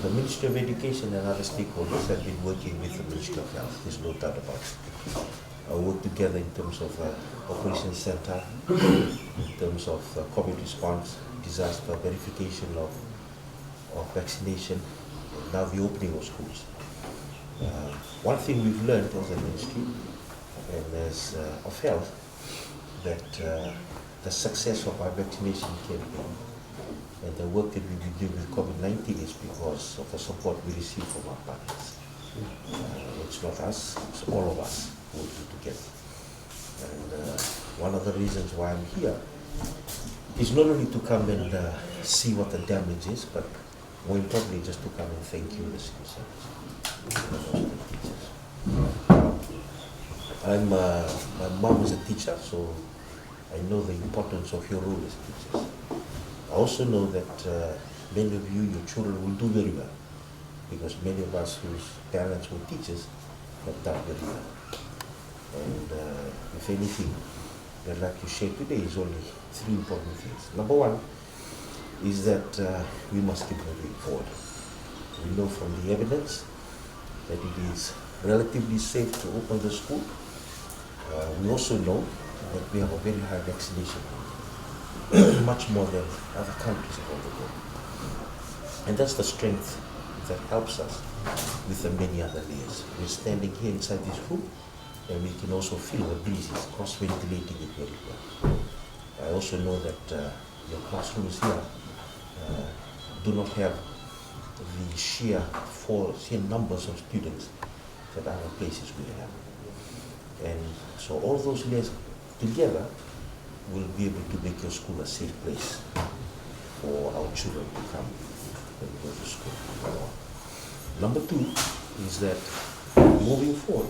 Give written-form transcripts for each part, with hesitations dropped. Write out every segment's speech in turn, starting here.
The Ministry of Education and other stakeholders have been working with the Ministry of Health, there's no doubt about it. I work together in terms of Operations Center, in terms of COVID response, disaster verification of vaccination, and now the opening of schools. One thing we've learned as a ministry and as of health, that the success of our vaccination campaign and the work that we've been doing with COVID-19 is because of the support we receive from our partners. It's not us, it's all of us working together. And one of the reasons why I'm here is not only to come and see what the damage is, but more importantly just to come and thank you, the civil service, and also the teachers. My mom is a teacher, so I know the importance of your role as teachers. I also know that many of you, your children will do very well, because many of us whose parents were teachers have done very well. And if anything, I'd like to share today is only three important things. Number one is that we must keep moving forward. We know from the evidence that it is relatively safe to open the school. We also know that we have a very high vaccination rate, much more than other countries around the world. And that's the strength that helps us with the many other layers. We're standing here inside this room, and we can also feel the breezes cross-ventilating it very well. I also know that your classrooms here do not have the sheer numbers of students that other places will have. And so all those layers together will be able to make your school a safe place for our children to come and go to school. Number two is that moving forward,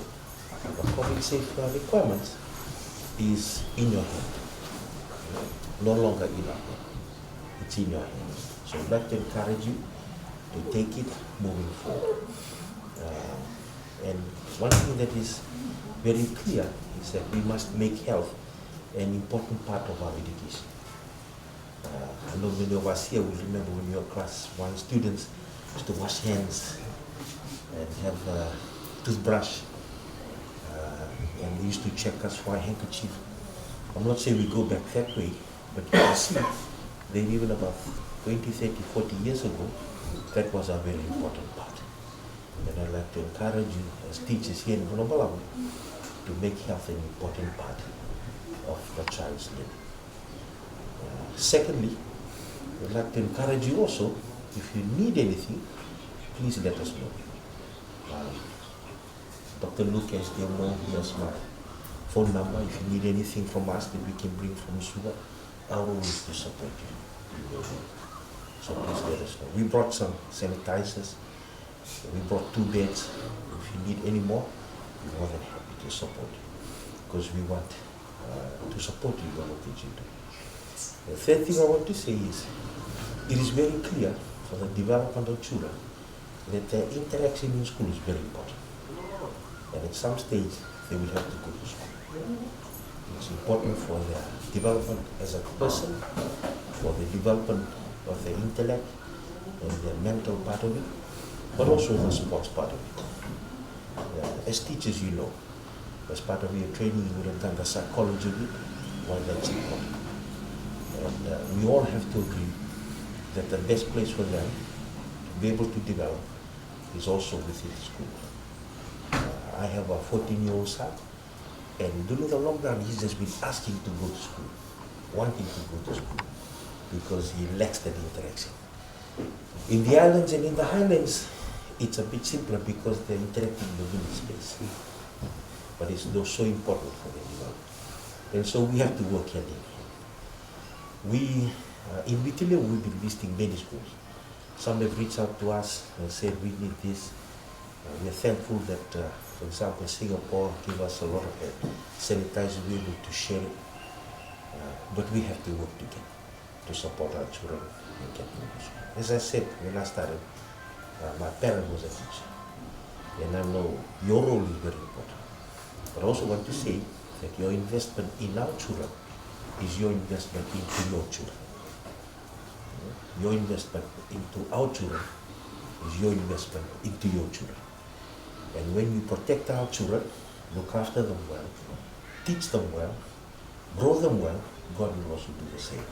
the COVID safe requirements is in your hand, no longer in our hand. It's in your hands. So I'd like to encourage you to take it moving forward. And one thing that is very clear is that we must make health an important part of our education. I know many of us here will remember when we were class 1 students used to wash hands and have a toothbrush, and they used to check us for a handkerchief. I'm not saying we go back that way, but you can see that even about 20, 30, 40 years ago, that was a very important part. And I'd like to encourage you as teachers here in Vanuabalavu to make health an important part of the child's learning. Secondly, I'd like to encourage you also, if you need anything, please let us know. Dr. Luke, as they know, he has my phone number. If you need anything from us that we can bring from Suga, I will always to support you. So please let us know. We brought some sanitizers. We brought 2 beds. If you need any more, we're more than happy to support you, because we want to support you in what you do. The third thing I want to say is, it is very clear for the development of children that their interaction in school is very important. And at some stage, they will have to go to school. It's important for their development as a person, for the development of their intellect and their mental part of it, but also the sports part of it. As teachers, you know, as part of your training, you would have done the psychology of it, why that's important. And we all have to agree that the best place for them to be able to develop is also within school. I have a 14-year-old son, and during the lockdown, he's just been asking to go to school, wanting to go to school, because he lacks that interaction. In the islands and in the highlands, it's a bit simpler because they're interacting in the village space. But it's so important for their development. And so we have to work hand in hand. We, in Vitilia, we've been visiting many schools. Some have reached out to us and said, we need this. We're thankful that, for example, Singapore gave us a lot of sanitizers, we're able to share it. But we have to work together to support our children and get them to school. As I said, when I started, my parent was a teacher. And I know your role is very important. But I also want to say that your investment in our children is your investment into your children. Your investment into our children is your investment into your children. And when you protect our children, look after them well, teach them well, grow them well, God will also do the same.